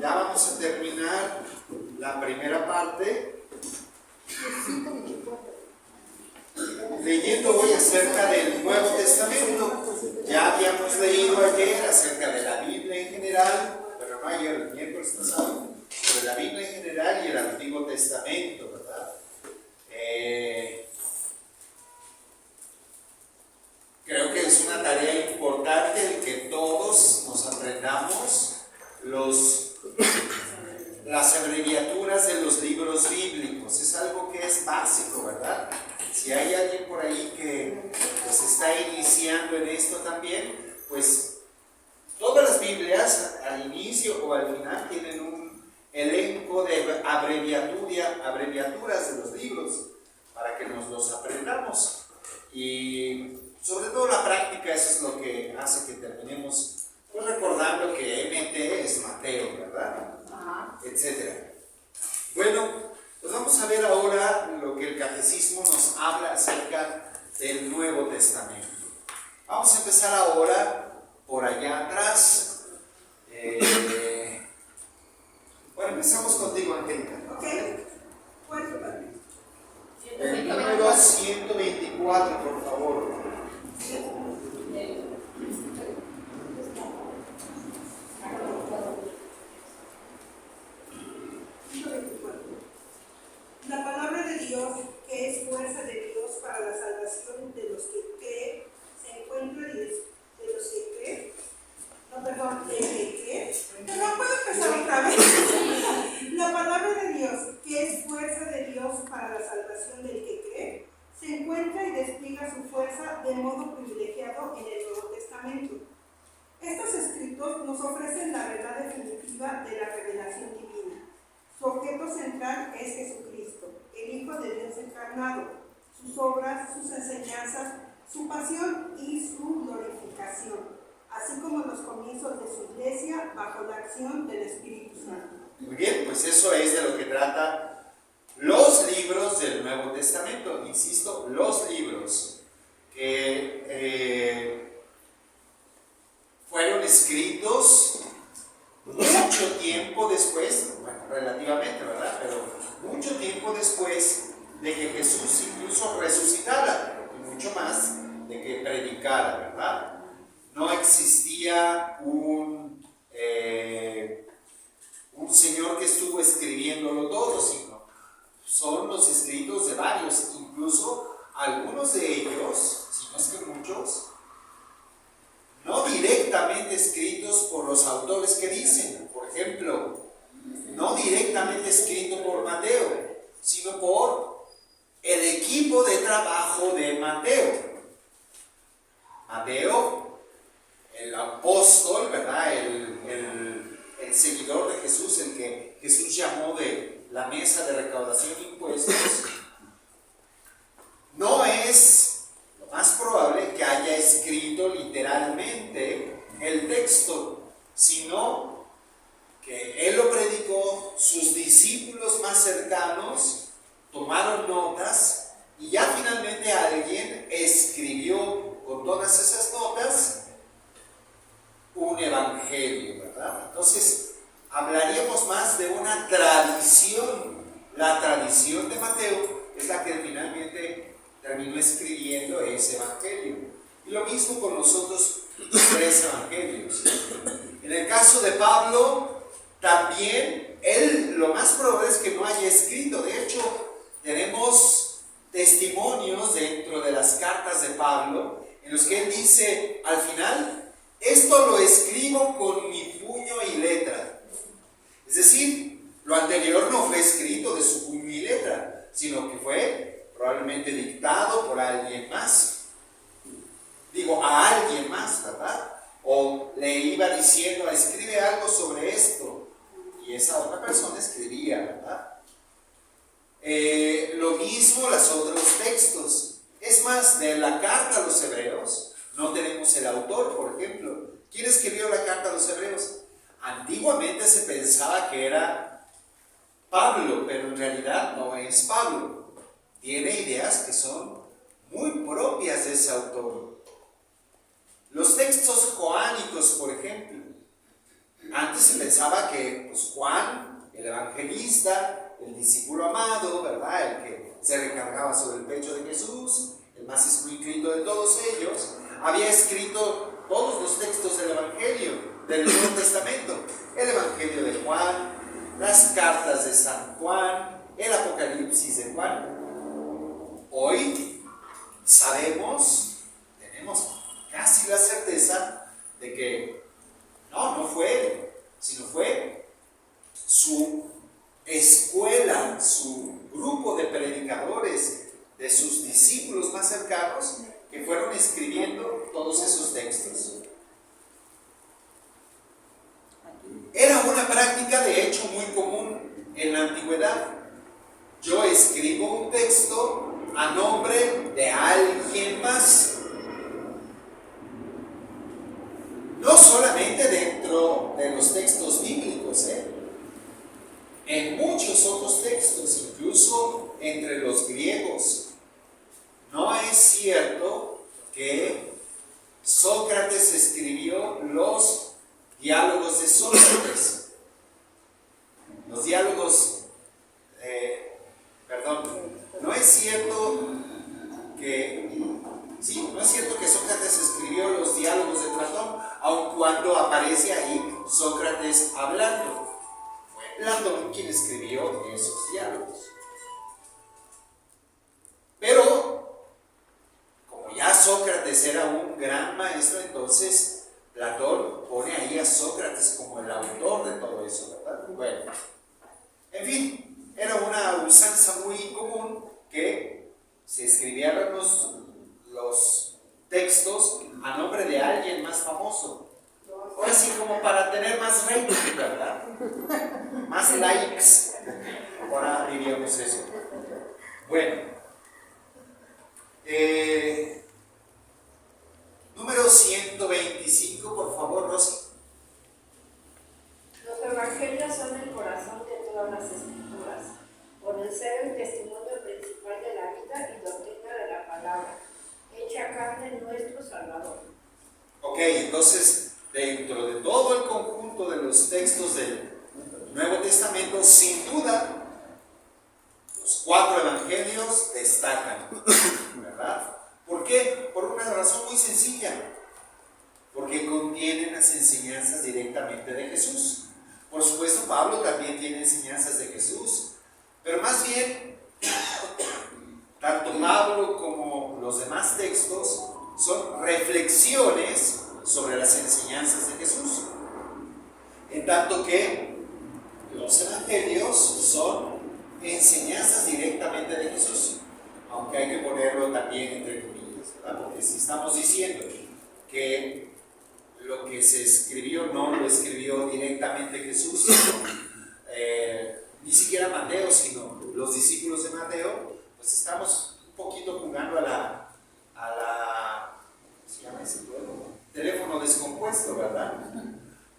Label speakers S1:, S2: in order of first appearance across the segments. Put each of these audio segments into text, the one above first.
S1: ya vamos a terminar la primera parte. Leyendo hoy acerca del Nuevo Testamento. Ya habíamos leído ayer acerca de la Biblia en general, pero no ayer, el miércoles pasado, sobre la Biblia en general y el Antiguo Testamento, ¿verdad? Creo que es una tarea importante el que todos nos aprendamos las abreviaturas de los libros bíblicos. Es algo que es básico, ¿verdad? Si hay alguien por ahí que se está iniciando en esto también, pues todas las Biblias al inicio o al final tienen un elenco de abreviaturas de los libros para que nos los aprendamos. Y sobre todo la práctica, eso es lo que hace que terminemos pues recordando que MT es Mateo, ¿verdad? Etcétera. Bueno, pues vamos a ver ahora lo que el Catecismo nos habla acerca del Nuevo Testamento. Vamos a empezar ahora por allá atrás. Bueno, empezamos contigo, Angélica.
S2: Ok. ¿Cuánto, padre?
S1: El número 124, por favor.
S2: La palabra de Dios, que es fuerza de Dios para la salvación de los que creen, se encuentra de los que creen. No, perdón, ¿de qué? No puedo empezar otra vez. La palabra de Dios, que es fuerza de Dios para la salvación del que cree, se encuentra y despliega su fuerza de modo privilegiado en el Nuevo Testamento. Estos escritos nos ofrecen la verdad definitiva de la revelación divina. Su objeto central es Jesucristo, el Hijo de Dios encarnado, sus obras, sus enseñanzas, su pasión y su glorificación, así como los comienzos de su iglesia bajo la acción del Espíritu Santo.
S1: Muy bien, pues eso es de lo que trata los libros del Nuevo Testamento. Insisto, los libros que fueron escritos mucho tiempo después, bueno, relativamente, ¿verdad? Pero mucho tiempo después de que Jesús incluso resucitara, y mucho más de que predicara, ¿verdad? No existía un señor que estuvo escribiéndolo todo, sino son los escritos de varios, incluso algunos de ellos, si no es que muchos, no directamente escritos por los autores que dicen. Por ejemplo, no directamente escrito por Mateo, sino por el equipo de trabajo de Mateo. Mateo, el apóstol, ¿verdad? El seguidor de Jesús, el que Jesús llamó de la mesa de recaudación de impuestos, no es lo más probable que haya escrito literalmente el texto, sino que él lo predicó, sus discípulos más cercanos tomaron notas y ya finalmente alguien escribió con todas esas notas un evangelio, ¿verdad? Entonces, hablaríamos más de una tradición. La tradición de Mateo es la que finalmente terminó escribiendo ese evangelio. Y lo mismo con los otros 3 evangelios. En el caso de Pablo, también él lo más probable es que no haya escrito. De hecho, tenemos testimonios dentro de las cartas de Pablo en los que él dice al final: esto lo escribo con mi puño y letra. Es decir, lo anterior no fue escrito de su puño y letra, sino que fue probablemente dictado por alguien más. Digo, a alguien más, ¿verdad? O le iba diciendo: escribe algo sobre esto, y esa otra persona escribía, ¿verdad? Lo mismo los otros textos. Es más, de la carta a los hebreos no tenemos el autor, por ejemplo. ¿Quién escribió la carta a los hebreos? Antiguamente se pensaba que era Pablo, pero en realidad no es Pablo. Tiene ideas que son muy propias de ese autor. Los textos joánicos, por ejemplo, Antes se pensaba que pues, Juan, el evangelista, el discípulo amado, ¿verdad? El que se recargaba sobre el pecho de Jesús, el más escrito de todos ellos, había escrito todos los textos del Evangelio, del Nuevo Testamento. El Evangelio de Juan, las cartas de San Juan, el Apocalipsis de Juan. Hoy sabemos, tenemos casi la certeza de que no fue él, sino fue su escuela, su grupo de predicadores, de sus discípulos más cercanos, que fueron escribiendo todos esos textos. Era una práctica de hecho muy común en la antigüedad. Yo escribo un texto a nombre de alguien más. No solamente dentro de los textos bíblicos, en muchos otros textos, incluso entre los griegos. No es cierto que Sócrates escribió los diálogos de Sócrates. Los diálogos, no es cierto que Sócrates escribió los diálogos de Platón, aun cuando aparece ahí Sócrates hablando. Fue Platón quien escribió esos diálogos. Pero, como ya Sócrates era un gran maestro, entonces Platón pone ahí a Sócrates como el autor de todo eso, ¿verdad? Bueno, en fin, era una usanza muy común que se escribieran los textos a nombre de alguien más famoso. Ahora sí, como para tener más rating, ¿verdad? Más likes. Ahora diríamos eso. Bueno. Número 125, por favor, Rosy.
S3: Los evangelios son el corazón de todas las escrituras, por el ser el testimonio principal de la vida y doctrina de la palabra, hecha carne en nuestro Salvador. Ok,
S1: entonces, dentro de todo el conjunto de los textos del Nuevo Testamento, sin duda, los 4 evangelios destacan, ¿verdad? ¿Por qué? Por una razón muy sencilla. Porque contienen las enseñanzas directamente de Jesús. Por supuesto, Pablo también tiene enseñanzas de Jesús, pero más bien, tanto Pablo como los demás textos son reflexiones sobre las enseñanzas de Jesús. En tanto que los evangelios son enseñanzas directamente de Jesús, aunque hay que ponerlo también entre comillas, ¿verdad? Porque si estamos diciendo que lo que se escribió no lo escribió directamente Jesús, ni siquiera Mateo, sino los discípulos de Mateo, pues estamos un poquito jugando a la ¿cómo se llama ese juego? Teléfono descompuesto, ¿verdad?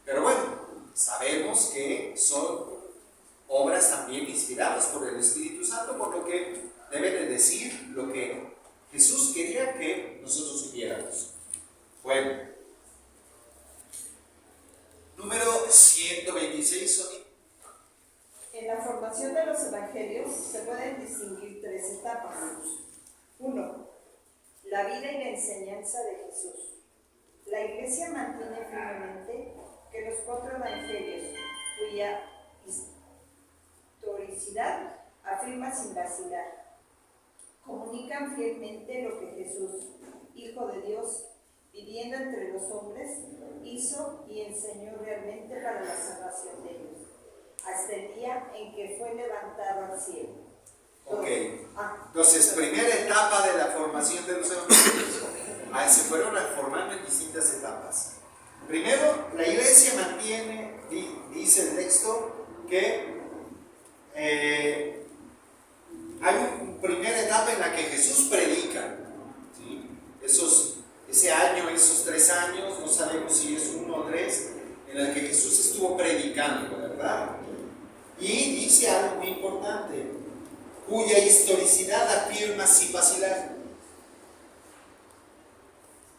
S1: Pero bueno, sabemos que son obras también inspiradas por el Espíritu Santo, por lo que debe de decir lo que Jesús quería que nosotros supiéramos. Bueno, número 126, Sony.
S4: En la formación de los evangelios se pueden distinguir 3 etapas. 1. La vida y la enseñanza de Jesús. La Iglesia mantiene firmemente que los 4 evangelios, cuya historicidad afirma sin vacilar, comunican fielmente lo que Jesús, Hijo de Dios, viviendo entre los hombres, hizo y enseñó realmente para la salvación de ellos, hasta el día en que fue levantado al cielo.
S1: Ok, entonces, primera etapa de la formación de los evangelios. Se fueron formando en distintas etapas. Primero, la Iglesia mantiene, dice el texto, que hay una primera etapa en la que Jesús predica, ¿sí? Ese año, esos 3 años, no sabemos si es 1 o 3, en el que Jesús estuvo predicando, ¿verdad? Y dice algo muy importante, cuya historicidad afirma sin vacilar.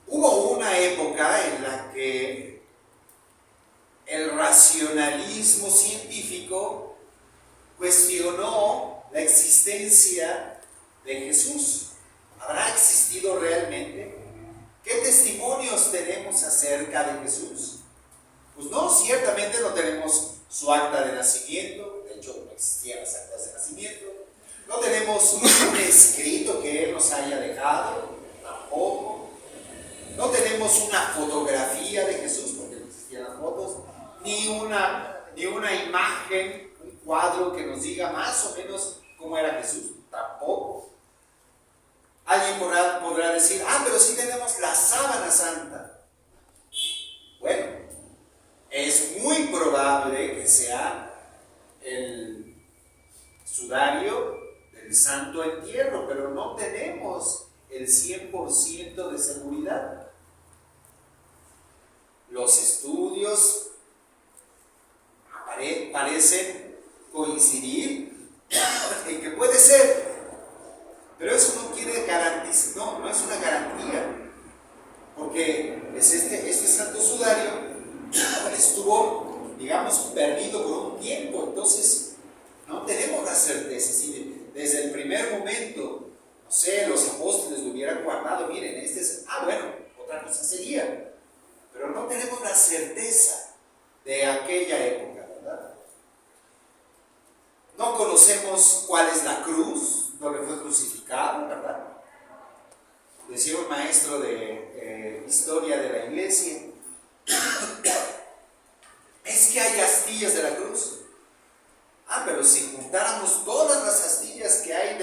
S1: Hubo una época en la que el racionalismo racionalismo científico cuestionó la existencia de Jesús. ¿Habrá existido realmente? ¿Qué testimonios tenemos acerca de Jesús? Pues no, ciertamente no tenemos su acta de nacimiento, de hecho no existían las actas de nacimiento, no tenemos un escrito que Él nos haya dejado, tampoco, no tenemos una fotografía de Jesús, porque no existían las fotos, ni una imagen, un cuadro que nos diga más o menos cómo era Jesús, tampoco. Alguien podrá decir, pero sí tenemos la sábana santa. Bueno, es muy probable que sea el sudario del santo entierro, pero no tenemos el 100% de seguridad. Los estudios parecen coincidir en que puede ser, pero eso no quiere garantizar, no es una garantía, porque este santo sudario estuvo, digamos, perdido por un tiempo, entonces no tenemos la certeza. Si desde el primer momento, no sé, los apóstoles lo hubieran guardado, miren, bueno, otra cosa sería, pero no tenemos la certeza de aquella época, ¿verdad? No conocemos cuál es la cruz donde fue crucificado, ¿verdad? Decía un maestro de historia de la iglesia, es que hay astillas de la cruz. Pero si juntáramos todas las astillas que hay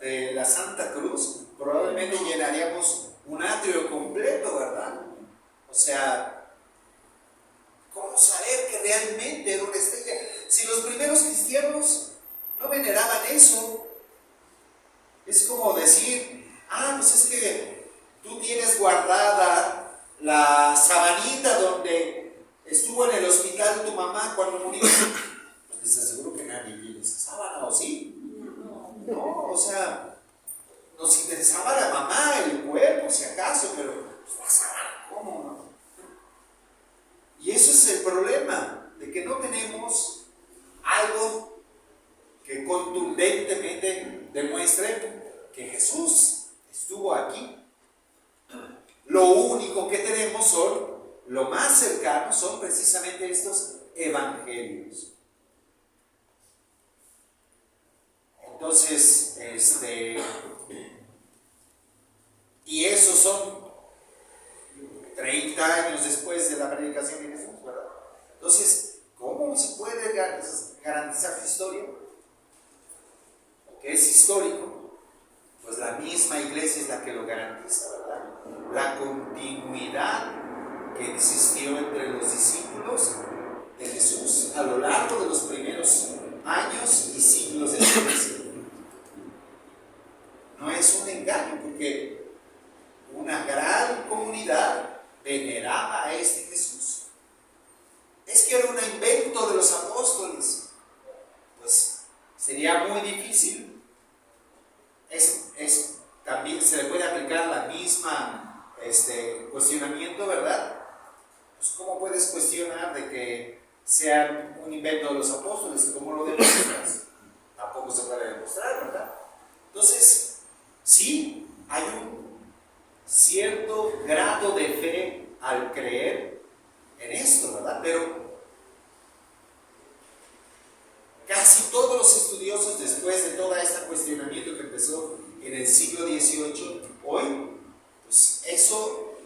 S1: de la Santa Cruz, probablemente llenaríamos un atrio completo, ¿verdad? O sea, ¿cómo saber que realmente era una estrella? Si los primeros cristianos no veneraban eso, es como decir, pues es que tú tienes guardada la sabanita donde estuvo en el hospital tu mamá cuando murió. Pues les aseguro que nadie quiere esa sábana, ¿o sí? No, o sea, nos interesaba la mamá, el cuerpo, si acaso, pero pues, la sábana, ¿cómo no? Y eso es el problema, de que no tenemos algo que contundentemente demuestre que Jesús estuvo aquí. Lo único que tenemos lo más cercano son precisamente estos evangelios. Entonces, y esos son 30 años después de la predicación de Jesús, ¿verdad? Entonces, ¿cómo se puede garantizar su historia? ¿Qué es histórico? Pues la misma iglesia es la que lo garantiza, ¿verdad? La continuidad que existió entre los discípulos de Jesús a lo largo de los primeros años y siglos de la iglesia. No es un engaño, porque una gran comunidad veneraba a este Jesús. Es que era un invento de los apóstoles. Pues sería muy difícil. También se le puede aplicar la misma cuestionamiento, ¿verdad? Pues ¿cómo puedes cuestionar de que sea un invento de los apóstoles? ¿Cómo lo demuestras? Tampoco se puede demostrar, ¿verdad? Entonces, sí, hay un cierto grado de fe al creer en esto, ¿verdad? Pero casi todos los estudiosos, después de todo este cuestionamiento que empezó en el siglo XVIII, hoy, pues eso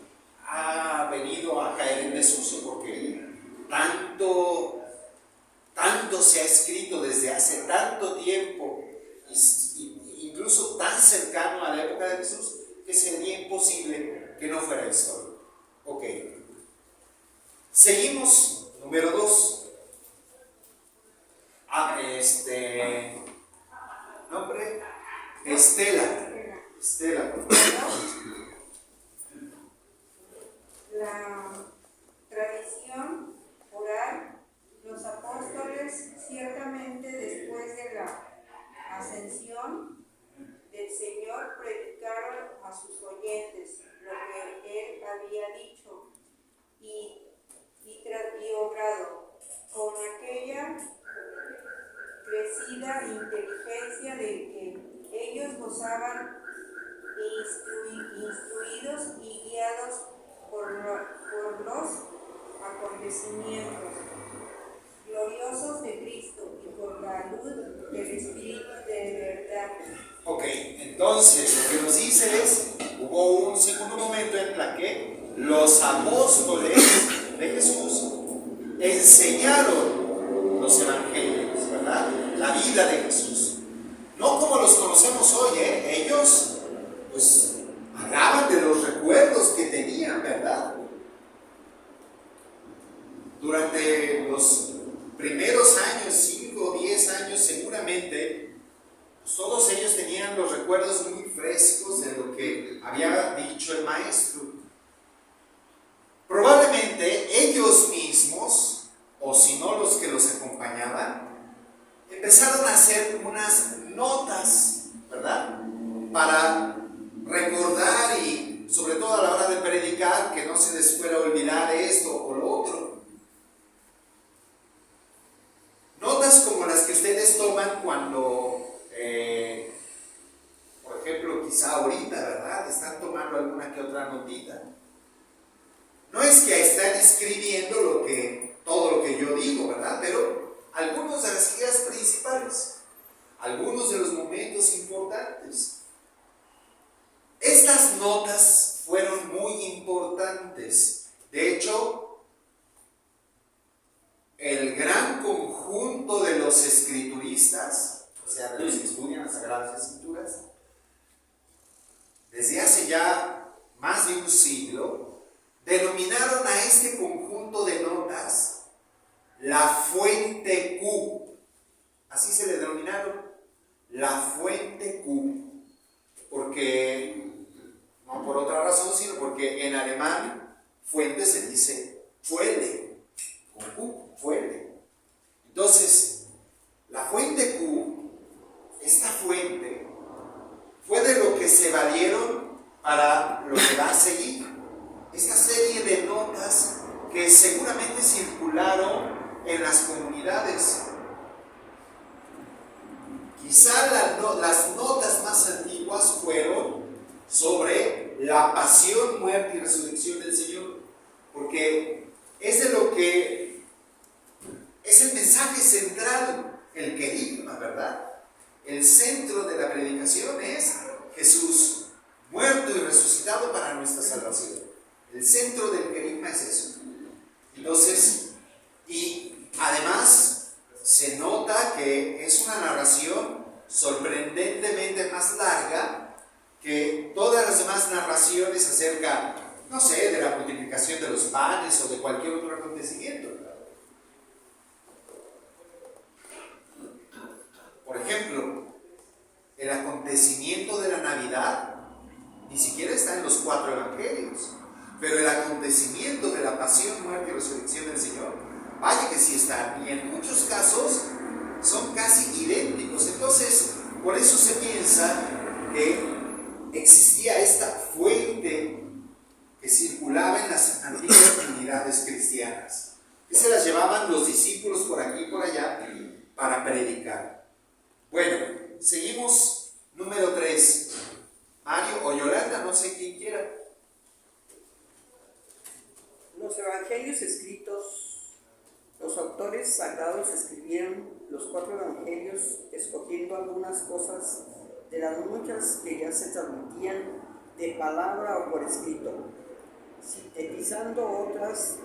S1: ha venido a caer en desuso, porque tanto se ha escrito desde hace tanto tiempo, incluso tan cercano a la época de Jesús, que sería imposible que no fuera histórico. Ok. Seguimos, número 2. Nombre, Estela, por favor.
S4: La tradición oral, los apóstoles ciertamente después de la ascensión del Señor predicaron a sus oyentes lo que Él había dicho y obrado,
S2: con aquella crecida inteligencia de que ellos gozaban, instruidos y guiados por los acontecimientos gloriosos de Cristo y por la luz del Espíritu de verdad.
S1: Ok, entonces lo que nos dice es, hubo un segundo momento en la que los apóstoles de Jesús enseñaron los evangelios, ¿verdad? La vida de Jesús. No como los conocemos hoy, ellos pues hablaban de los recuerdos que tenían, ¿verdad? Durante los primeros años, 5 o 10 años seguramente, pues todos ellos tenían los recuerdos muy frescos de lo que había dicho el maestro. Probablemente ellos mismos, o si no los que los acompañaban, empezaron a hacer unas notas, ¿verdad? Para recordar y sobre todo a la hora de predicar, que no se les fuera a olvidar esto o lo otro. Notas como las que ustedes toman cuando, por ejemplo, quizá ahorita, ¿verdad? Están tomando alguna que otra notita. No es que están escribiendo todo lo que yo digo, ¿verdad? Pero algunos de las ideas principales, algunos de los momentos importantes. Estas notas fueron muy importantes. De hecho, el gran conjunto de los escrituristas, o sea, de los que estudian las Sagradas Escrituras, desde hace ya más de un siglo, denominaron a este conjunto de notas la fuente Q. Así se le denominaron, la fuente Q. Porque, no por otra razón, sino porque en alemán fuente se dice Quelle, con Q, fuente. Entonces, la fuente Q, esta fuente, fue de lo que se valieron para lo que va a seguir. Esta serie de notas que seguramente circularon en las comunidades. Quizá las notas más antiguas fueron sobre la pasión, muerte y resurrección del Señor, porque es de lo que es el mensaje central, el querigma, ¿verdad? El centro de la predicación es Jesús, muerto y resucitado para nuestra salvación. El centro del querigma es eso. Entonces, y además se nota que es una narración sorprendentemente más larga que todas las demás narraciones acerca, no sé, de la multiplicación de los panes o de cualquier otro acontecimiento. Por ejemplo, el acontecimiento de la Navidad ni siquiera está en los 4 evangelios, pero el acontecimiento de la pasión, muerte y resurrección del Señor, vaya que sí está, y en muchos casos son casi idénticos. Entonces, por eso se piensa que existía esta fuente que circulaba en las antiguas comunidades cristianas, que se las llevaban los discípulos por aquí y por allá para predicar. Bueno, seguimos. Número 3. Mario o Yolanda, no sé quién quiera.
S5: Los evangelios escritos, los autores sagrados escribieron los 4 evangelios escogiendo algunas cosas de las muchas que ya se transmitían de palabra o por escrito, sintetizando otras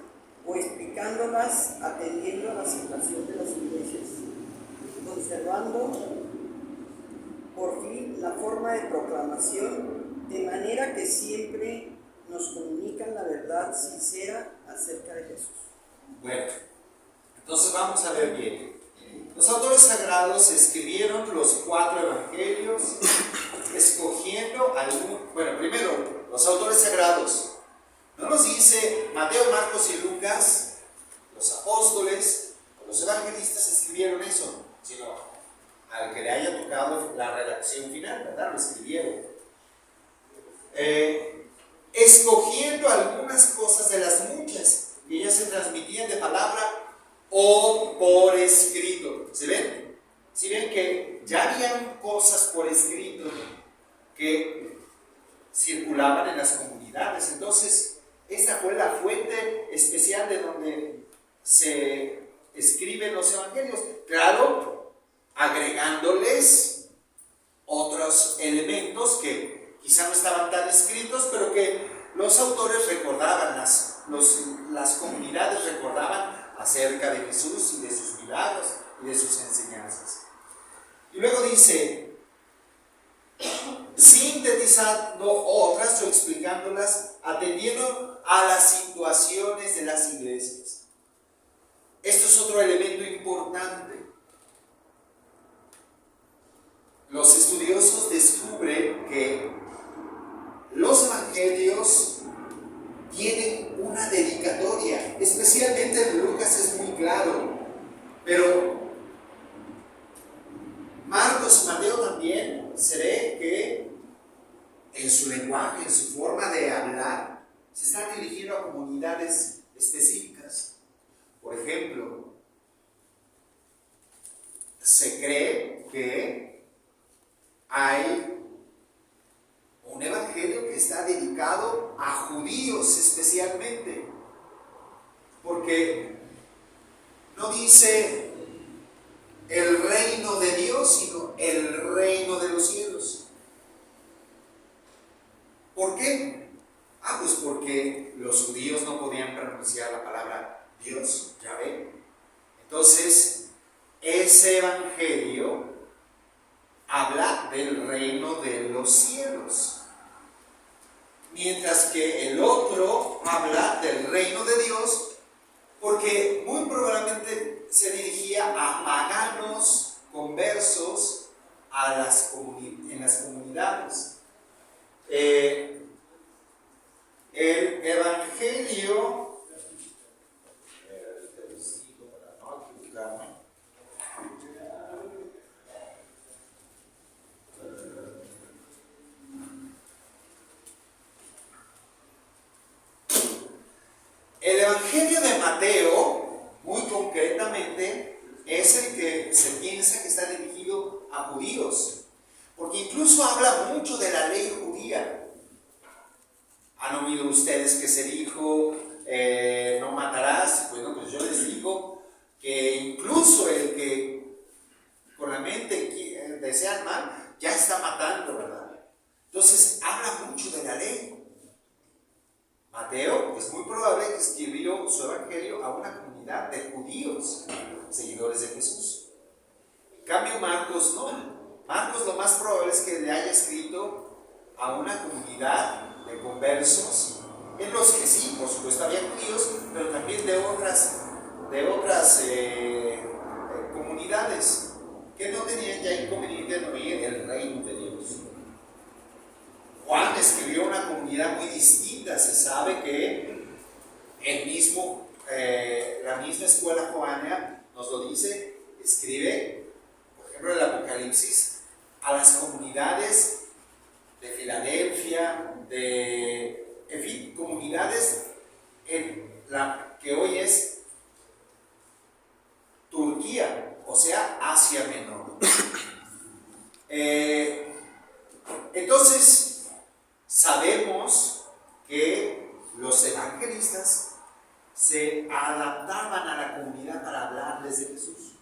S5: o explicándolas atendiendo a la situación de las iglesias, conservando por fin la forma de proclamación, de manera que siempre nos comunican la verdad sincera acerca de Jesús. Bueno,
S1: entonces vamos a ver bien. Los autores sagrados escribieron los 4 evangelios escogiendo primero, los autores sagrados. No nos dice Mateo, Marcos y Lucas, los apóstoles o los evangelistas escribieron eso, sino al que le haya tocado la redacción final, ¿verdad? Lo escribieron. Escogiendo algunas cosas de las muchas que ya se transmitían de palabra o por escrito. ¿Se ven? Si ven que ya habían cosas por escrito que circulaban en las comunidades. Entonces, esta fue la fuente especial de donde se escriben los evangelios. Claro, agregándoles otros elementos que quizá no estaban tan escritos, pero que los autores recordaban, las comunidades recordaban acerca de Jesús y de sus milagros y de sus enseñanzas. Y luego dice, sintetizando otras o explicándolas, atendiendo a las situaciones de las iglesias. Esto es otro elemento importante. Los estudiosos descubren que los evangelios tienen una dedicatoria, especialmente en Lucas es muy claro, pero Marcos y Mateo también se ve que en su lenguaje, en su forma de hablar, se están dirigiendo a comunidades específicas. Por ejemplo, se cree que hay un evangelio que está dedicado a judíos especialmente, porque no dice el reino de Dios, sino el reino de los cielos. ¿Por qué? Pues porque los judíos no podían pronunciar la palabra Dios, ya ven. Entonces, ese evangelio habla del reino de los cielos, mientras que el otro habla del reino de Dios, porque muy probablemente se dirigía a paganos conversos en las comunidades. El evangelio, para no equivocarme, el evangelio de Mateo, muy concretamente, es el que se piensa que está dirigido a judíos, porque incluso habla mucho de la ley judía. ¿Han oído ustedes que se dijo, no matarás? Bueno, pues yo les digo que incluso el que con la mente desea el mal, ya está matando, ¿verdad? Entonces, habla mucho de la ley. Mateo es muy probable que escribió su evangelio a una comunidad de judíos, seguidores de Jesús. En cambio, Marcos no. Marcos lo más probable es que le haya escrito a una comunidad de conversos, en los que sí, por supuesto, había judíos, pero también de otras comunidades que no tenían ya inconveniente en oír el reino de Dios. Juan escribió una comunidad muy distinta. Se sabe que la misma escuela joana nos lo dice, escribe, por ejemplo, el Apocalipsis a las comunidades de Filadelfia, en fin, comunidades en la que hoy es Turquía, o sea, Asia Menor. Entonces, sabemos que los evangelistas se adaptaban a la comunidad para hablarles de Jesús.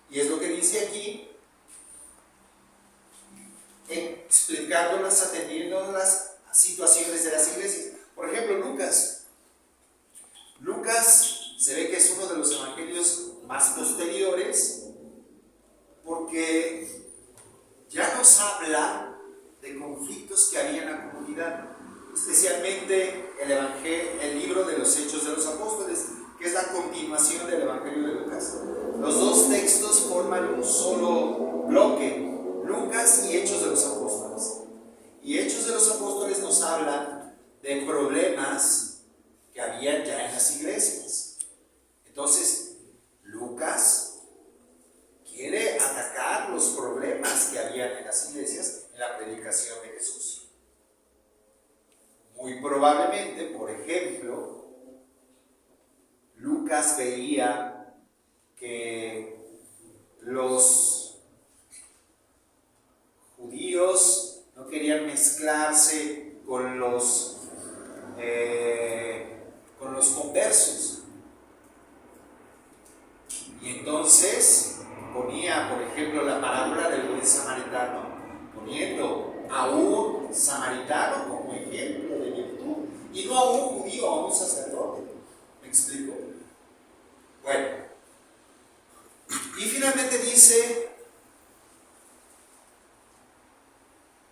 S1: Y es lo que dice aquí, explicándolas, atendiendo las situaciones de las iglesias. Por ejemplo, Lucas se ve que es uno de los evangelios más posteriores, porque ya nos habla de conflictos que había en la comunidad, especialmente el libro de los Hechos de los Apóstoles, que es la continuación del evangelio de Lucas. Los dos textos forman un solo bloque, Lucas y Hechos de los Apóstoles. Y Hechos de los Apóstoles nos hablan de problemas que había ya en las iglesias. Entonces, Lucas quiere atacar los problemas que había en las iglesias en la predicación de Jesús. Muy probablemente, por ejemplo, Lucas veía que los judíos no querían mezclarse con los conversos. Y entonces ponía, por ejemplo, la parábola del buen samaritano, poniendo a un samaritano como ejemplo de virtud, y no a un judío, a un sacerdote. ¿Me explico? Bueno, y finalmente dice,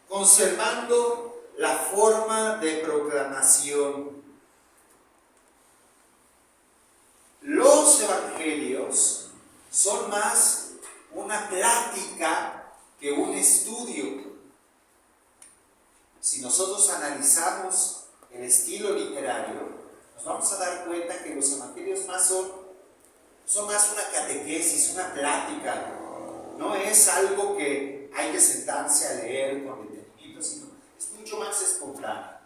S1: conservando la forma de proclamación. Los evangelios son más una plática que un estudio. Si nosotros analizamos el estilo literario, nos vamos a dar cuenta que los evangelios son más una catequesis, una plática. No es algo que hay que sentarse a leer con detenimiento, sino es mucho más espontáneo.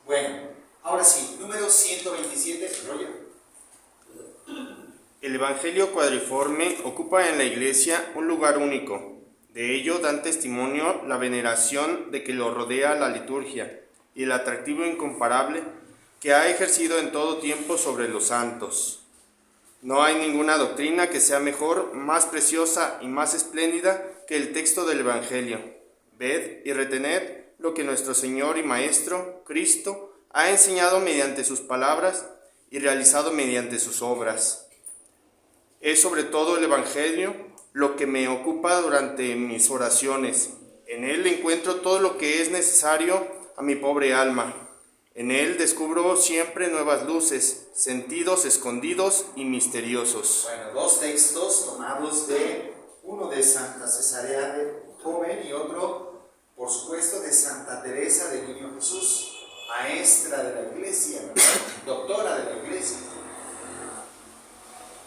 S1: Bueno, ahora sí, número 127, Roger.
S6: El Evangelio cuadriforme ocupa en la Iglesia un lugar único. De ello dan testimonio la veneración de que lo rodea la liturgia y el atractivo incomparable que ha ejercido en todo tiempo sobre los santos. No hay ninguna doctrina que sea mejor, más preciosa y más espléndida que el texto del Evangelio. Ved y retened lo que nuestro Señor y Maestro, Cristo, ha enseñado mediante sus palabras y realizado mediante sus obras. Es sobre todo el Evangelio lo que me ocupa durante mis oraciones. En él encuentro todo lo que es necesario a mi pobre alma. En él descubro siempre nuevas luces, sentidos escondidos y misteriosos.
S1: Bueno, dos textos tomados uno de Santa Cesarea de Joven y otro, por supuesto, de Santa Teresa del Niño Jesús, maestra de la Iglesia, doctora de la Iglesia.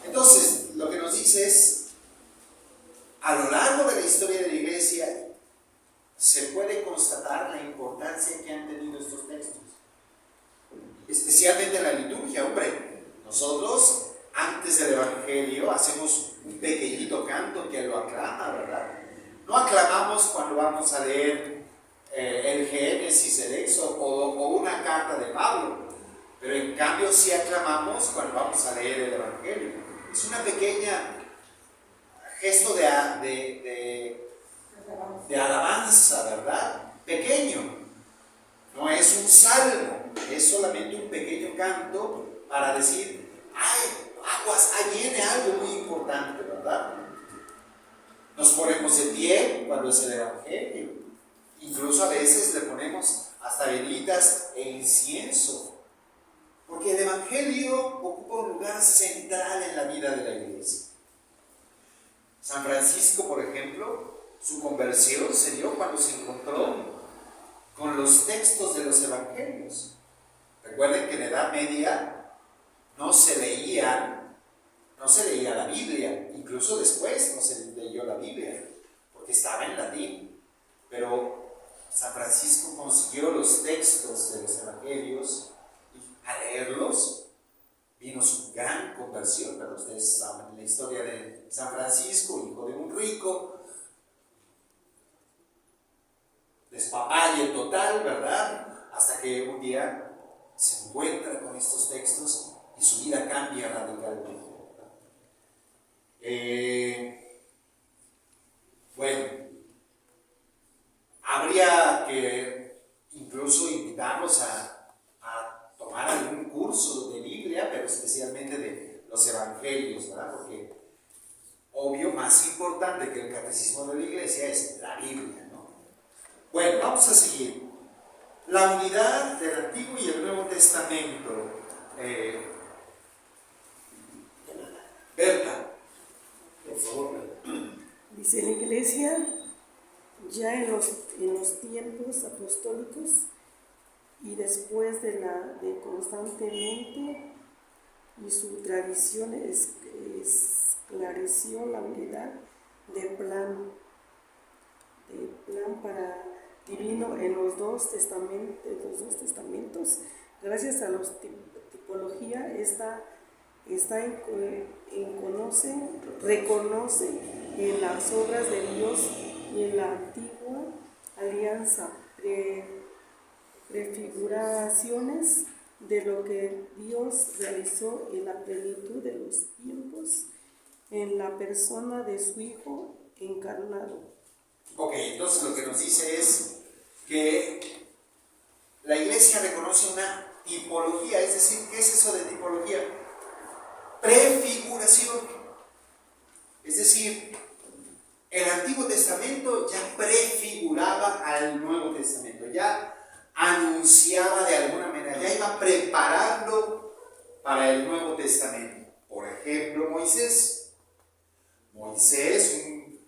S1: Entonces, lo que nos dice es, a lo largo de la historia de la Iglesia, se puede constatar la importancia que han tenido estos textos, especialmente en la liturgia. Hombre, nosotros antes del Evangelio hacemos un pequeñito canto que lo aclama, ¿verdad? No aclamamos cuando vamos a leer el Génesis, el Éxodo o una carta de Pablo, pero en cambio sí aclamamos cuando vamos a leer el Evangelio. Es una pequeña gesto de alabanza, ¿verdad? Pequeño. No es un salmo, es solamente un pequeño canto para decir, ¡ay, aguas! Ahí viene algo muy importante, ¿verdad? Nos ponemos de pie cuando es el Evangelio. Incluso a veces le ponemos hasta velitas e incienso. Porque el Evangelio ocupa un lugar central en la vida de la Iglesia. San Francisco, por ejemplo, su conversión se dio cuando se encontró con los textos de los Evangelios. Recuerden que en la Edad Media no se leía la Biblia, incluso después no se leyó la Biblia, porque estaba en latín. Pero San Francisco consiguió los textos de los Evangelios y al leerlos vino su gran conversión. ¿Verdad? Ustedes saben la historia de San Francisco, hijo de un rico, despapalle total, ¿verdad? Hasta que un día se encuentra con estos textos y su vida cambia radicalmente. Bueno, habría que incluso invitarlos a tomar algún curso de Biblia, pero especialmente de los Evangelios, ¿verdad? Porque obvio, más importante que el catecismo de la Iglesia es la Biblia, ¿no? Bueno, vamos a seguir. La unidad del Antiguo y el Nuevo Testamento. Berta, por favor.
S7: Dice la Iglesia, ya en los tiempos apostólicos y después de constantemente y su tradición esclareció la unidad de plan para divino en los dos testamentos. Gracias a la tipología, esta reconoce en las obras de Dios y en la antigua alianza prefiguraciones de lo que Dios realizó en la plenitud de los tiempos en la persona de su Hijo encarnado.
S1: Ok, entonces lo que nos dice es que la iglesia reconoce una tipología, es decir, ¿qué es eso de tipología? Prefiguración. Es decir, el Antiguo Testamento ya prefiguraba al Nuevo Testamento, ya anunciaba de alguna manera, ya iba preparando para el Nuevo Testamento. Por ejemplo, Moisés. Moisés, un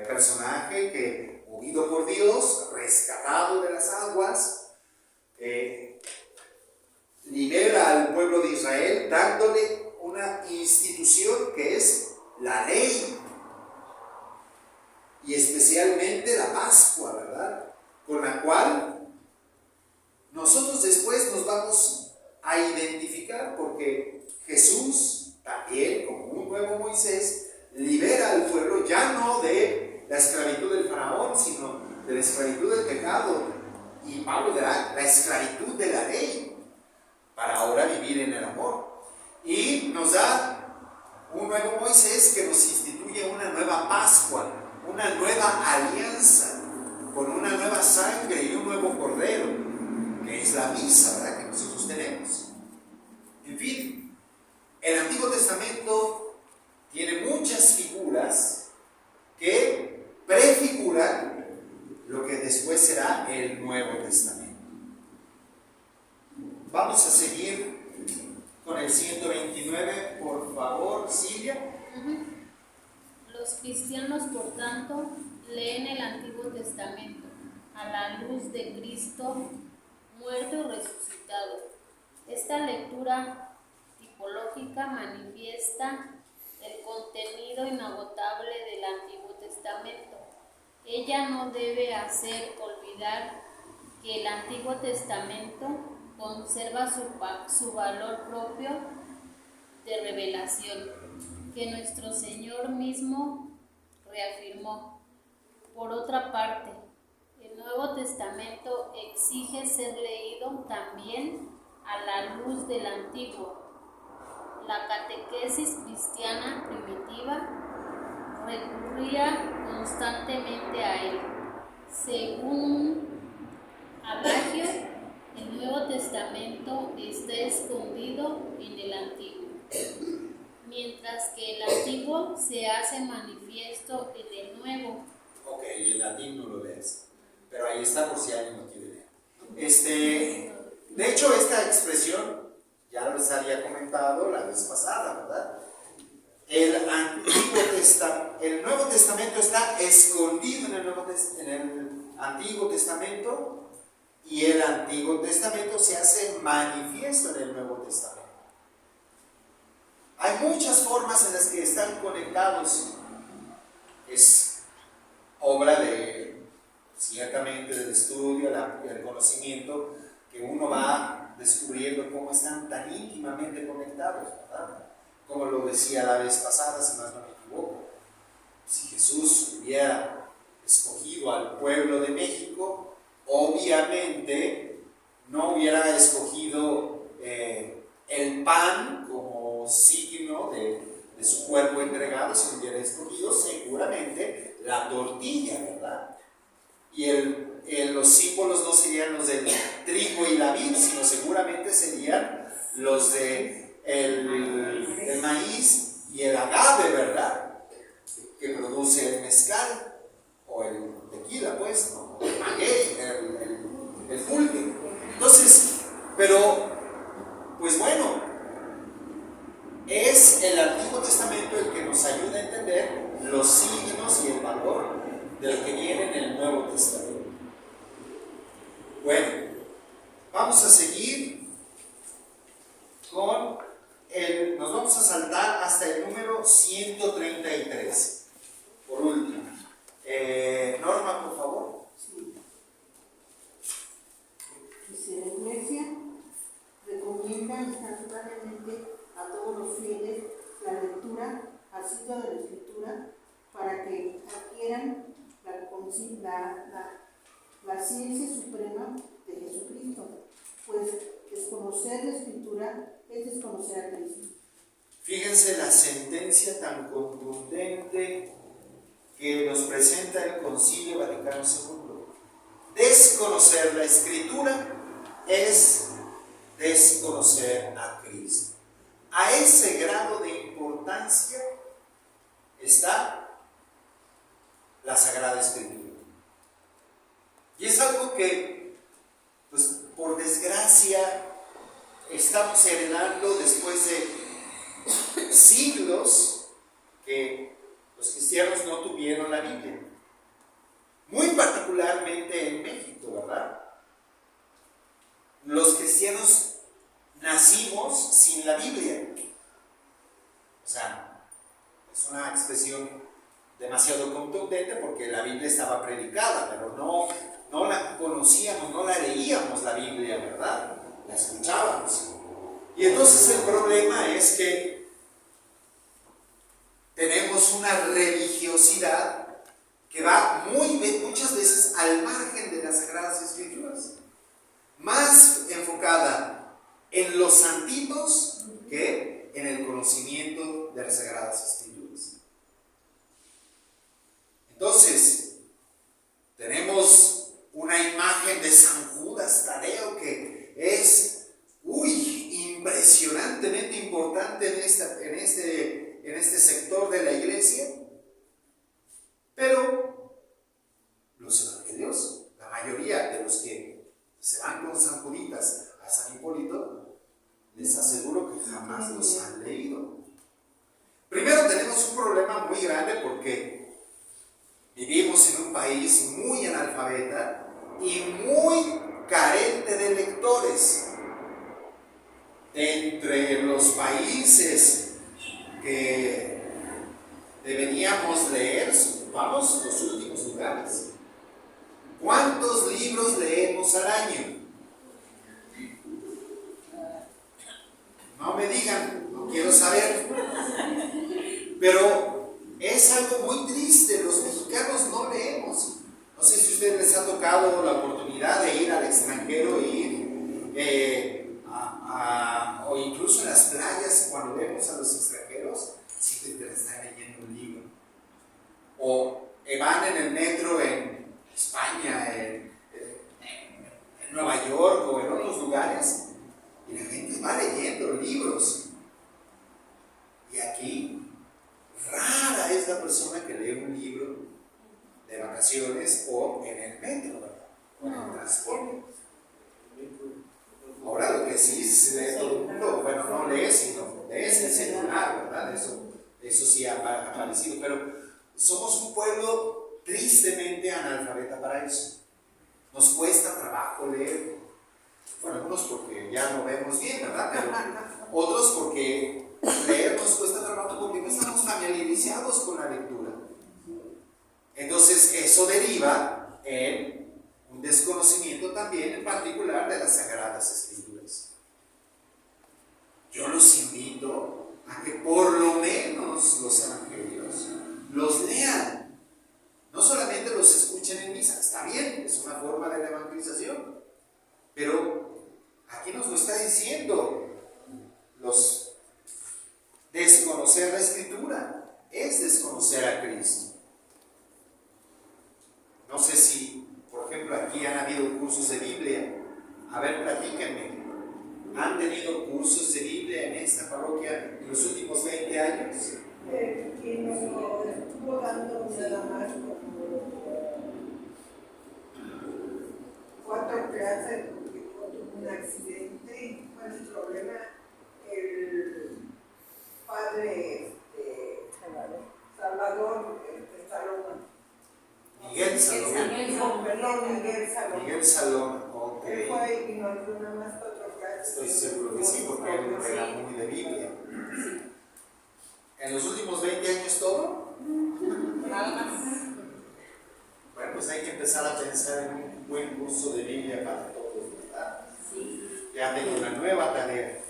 S1: personaje que, movido por Dios, rescatado de las aguas, libera al pueblo de Israel dándole una institución que es la ley y especialmente la Pascua, ¿verdad? Con la cual nosotros después nos vamos a identificar porque Jesús también, como un nuevo Moisés, libera al pueblo ya no de la esclavitud del faraón, sino de la esclavitud del pecado, y Pablo dirá la esclavitud de la ley, para ahora vivir en el amor. Y nos da un nuevo Moisés que nos instituye una nueva Pascua, una nueva alianza, con una nueva sangre y un nuevo cordero, que es la misa, ¿verdad?, que nosotros tenemos. En fin, el Antiguo Testamento tiene muchas figuras que prefiguran lo que después será el Nuevo Testamento. Vamos a seguir con el 129, por favor, Silvia.
S8: Los cristianos, por tanto, leen el Antiguo Testamento a la luz de Cristo muerto y resucitado. Esta lectura tipológica manifiesta el contenido inagotable del Antiguo Testamento. Ella no debe hacer olvidar que el Antiguo Testamento conserva su valor propio de revelación, que nuestro Señor mismo reafirmó. Por otra parte, el Nuevo Testamento exige ser leído también a la luz del Antiguo. La catequesis cristiana primitiva recurría constantemente a él. Según un adagio, el Nuevo Testamento está escondido en el Antiguo, mientras que el Antiguo se hace manifiesto en el Nuevo.
S1: Ok, el latín no lo lees, pero ahí está por si alguien lo quiere leer. De hecho, esta expresión ya les había comentado la vez pasada, ¿verdad? El Nuevo Testamento está escondido en el Antiguo Testamento, y el Antiguo Testamento se hace manifiesto en el Nuevo Testamento. Hay muchas formas en las que están conectados. Es obra ciertamente del estudio, del conocimiento, que uno va descubriendo cómo están tan íntimamente conectados, ¿verdad? Como lo decía la vez pasada, si más no me equivoco. Si Jesús hubiera escogido al pueblo de México, obviamente no hubiera escogido el pan como signo de su cuerpo entregado, sino hubiera escogido seguramente la tortilla, ¿verdad? Y los símbolos no serían los del trigo y la vid, sino seguramente serían los el maíz y el agave, ¿verdad?, que produce el mezcal o el tequila, pues, ¿no? El maguey, el pulque. Entonces, pero, pues bueno, es el Antiguo Testamento el que nos ayuda a entender los signos y el valor de lo que viene en el Nuevo Testamento. Bueno, vamos a seguir con nos vamos a saltar hasta el número 133, por último. Norma, por favor.
S4: Sí. Dice, la Iglesia recomienda instantáneamente a
S2: a todos los fieles la lectura asidua de la Escritura para que adquieran la ciencia suprema de Jesucristo, pues desconocer la Escritura es desconocer a Cristo.
S1: Fíjense la sentencia tan contundente que nos presenta el Concilio Vaticano II. Desconocer la Escritura es desconocer a Cristo. A ese grado de importancia está la Sagrada Escritura. Y es algo que, pues, por desgracia, estamos heredando después de siglos que los cristianos no tuvieron la Biblia. Muy particularmente en México, ¿verdad? Los cristianos nacimos sin la Biblia. O sea, es una expresión demasiado contundente porque la Biblia estaba predicada, pero no la conocíamos, no la leíamos la Biblia, ¿verdad? La escuchábamos. Y entonces el problema es que tenemos una religiosidad que va muchas veces al margen de las Sagradas Escrituras, más enfocada en los santitos que en el conocimiento de las Sagradas Escrituras. Entonces, tenemos una imagen de San Judas Tadeo que es impresionantemente importante en este sector de la iglesia, pero los evangelios, la mayoría de los que se van con San Juditas a San Hipólito, les aseguro que jamás los han leído. Primero tenemos un problema muy grande porque vivimos en un país muy analfabeta y muy carente de lectores. Entre los países que deberíamos leer, vamos los últimos lugares. ¿Cuántos libros leemos al año? No me digan, no quiero saber. Pero es algo muy triste, los mexicanos no leemos. No sé si a ustedes les ha tocado la oportunidad de ir al extranjero o incluso en las playas, cuando vemos a los extranjeros, siempre están leyendo un libro. O van en el metro en España, en Nueva York o en otros lugares, y la gente va leyendo libros. Y aquí, rara es la persona que lee un libro de vacaciones o en el metro, ¿verdad? O en el transporte. Ahora lo que sí lee todo el mundo, bueno, no lee, sino lees el celular, ¿verdad? Eso sí ha aparecido, pero somos un pueblo tristemente analfabeta para eso. Nos cuesta trabajo leer. Bueno, algunos porque ya no vemos bien, ¿verdad? Pero otros porque leer nos cuesta trabajo porque no estamos familiarizados con la lectura. Entonces eso deriva en un desconocimiento también en particular de las Sagradas Escrituras. Yo los invito a que por lo menos los evangelios los lean. No solamente los escuchen en misa, está bien, es una forma de la evangelización, pero aquí nos lo está diciendo. Desconocer la Escritura es desconocer a Cristo. No sé si, por ejemplo, aquí han habido cursos de Biblia. A ver, platíquenme. ¿Han tenido cursos de Biblia en esta parroquia en los últimos 20 años?
S2: Que nos estuvo dando nada más como 4 clases porque tuvo un accidente y fue el problema. El padre Salvador Saloma.
S1: Miguel Saloma.
S2: Miguel
S1: Saloma, ok.
S2: Él fue y nos dio nada más 4 clases.
S1: Estoy seguro que sí, porque él era muy de Biblia. ¿En los últimos 20 años todo?
S2: Nada más.
S1: Bueno, pues hay que empezar a pensar en un buen curso de Biblia para todos, ¿verdad?
S3: Sí.
S1: Ya tengo una nueva tarea.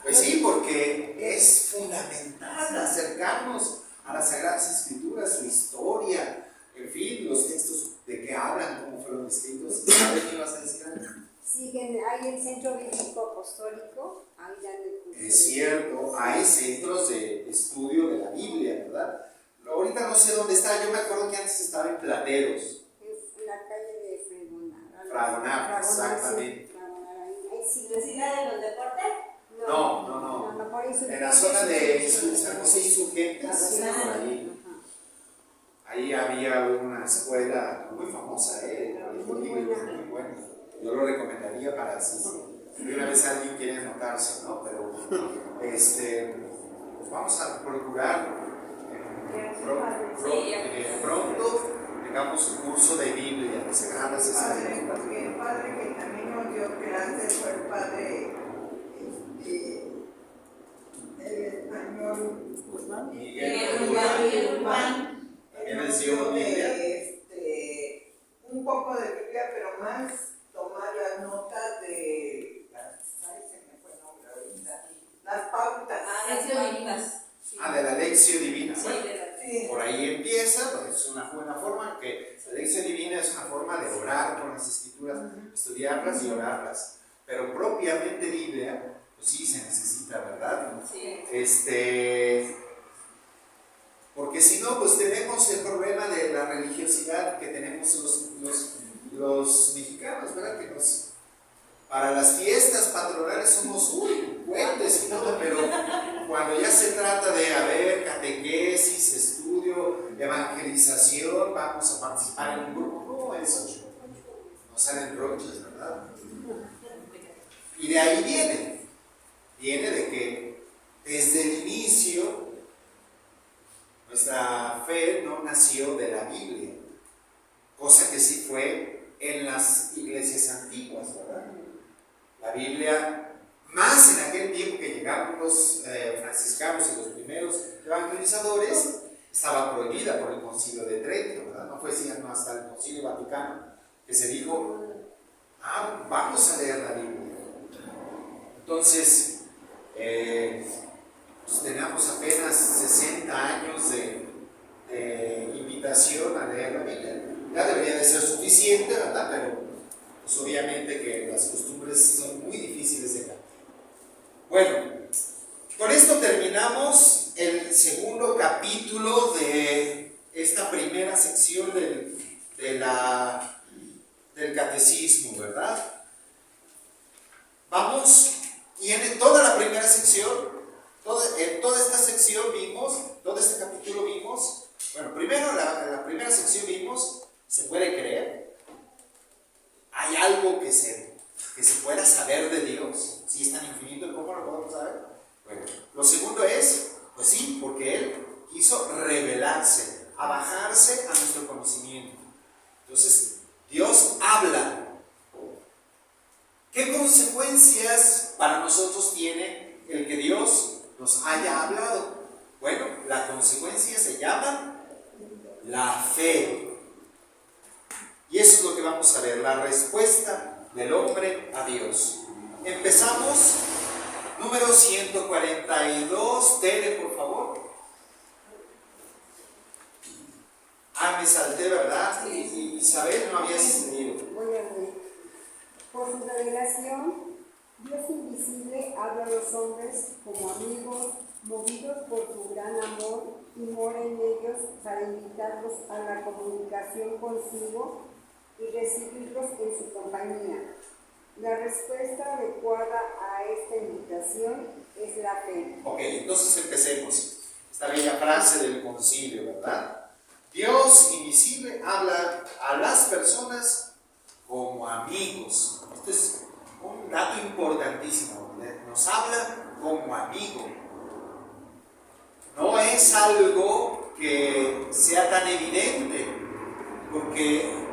S1: Pues sí, porque es fundamental acercarnos a las Sagradas Escrituras, su historia, en fin, los textos de qué hablan, cómo fueron escritos. ¿Sabes qué vas a decir, Ana?
S9: Siguen, hay el Centro Bíblico Apostólico, ahí dan el curso.
S1: Es cierto, hay centros de estudio de la Biblia, ¿verdad? Ahorita no sé dónde está, yo me acuerdo que antes estaba en Plateros.
S9: En la calle de Fragonar.
S1: Fragonar, exactamente.
S9: Sí, Fragonar, ahí sí.
S2: ¿Vecina de los deportes?
S1: No.
S9: Por eso
S1: En la zona de San José Insurgentes, por ahí. Ahí había una escuela muy famosa, muy buena. Yo lo recomendaría para si una vez alguien quiere anotarse, ¿no? Pero pues vamos a procurar pronto tengamos un curso de Biblia, de Sagradas Escrituras.
S4: Porque el padre que también nos dio clases fue el padre el español
S1: Miguel Urbán. También les dio Biblia.
S4: Un poco de Biblia, pero más tomar las notas de las pautas.
S1: De la Lección Divina.
S2: Sí,
S1: Bueno, por ahí empieza, pues es una buena forma, que la Lección Divina es una forma de orar con las Escrituras, estudiarlas y orarlas. Pero propiamente Biblia, pues sí se necesita, ¿verdad?
S2: Sí.
S1: Porque si no, pues tenemos el problema de la religiosidad que tenemos los mexicanos, ¿verdad? Que para las fiestas patronales somos puentes y todo, pero cuando ya se trata de haber catequesis, estudio, evangelización, vamos a participar en un grupo, no, eso no salen broches, ¿verdad? Y de ahí viene de que desde el inicio nuestra fe no nació de la Biblia, cosa que sí fue en las iglesias antiguas, ¿verdad? La Biblia, más en aquel tiempo que llegaron los franciscanos y los primeros evangelizadores, estaba prohibida por el Concilio de Trento, ¿verdad? No fue sino hasta el Concilio Vaticano que se dijo, vamos a leer la Biblia. Entonces, pues tenemos apenas 60 años de invitación a leer la Biblia. Ya debería de ser suficiente, ¿verdad? Pero pues obviamente que las costumbres son muy difíciles de cambiar. Bueno, con esto terminamos el segundo capítulo de esta primera sección del catecismo, ¿verdad? Vamos, y en toda la primera sección, en toda esta sección vimos, todo este capítulo vimos, bueno, primero en la primera sección vimos, ¿se puede creer? ¿Hay algo que se pueda saber de Dios? Si es tan infinito, ¿cómo lo podemos saber? Bueno, lo segundo es, pues sí, porque Él quiso revelarse, abajarse a nuestro conocimiento. Entonces, Dios habla. ¿Qué consecuencias para nosotros tiene el que Dios nos haya hablado? Bueno, la consecuencia se llama la fe. Y eso es lo que vamos a ver, la respuesta del hombre a Dios. Empezamos, número 142, Tere, por favor. Me salté, ¿verdad? Y Isabel, no habías leído.
S9: Voy a leer. Por su revelación, Dios invisible habla a los hombres como amigos, movidos por su gran amor, y mora en ellos para invitarlos a la comunicación consigo y recibirlos en su compañía. La respuesta adecuada a esta invitación es la fe.
S1: Ok, entonces empecemos. Esta bella frase del concilio, ¿verdad? Dios invisible habla a las personas como amigos. Esto es un dato importantísimo. Nos habla como amigo. No es algo que sea tan evidente, porque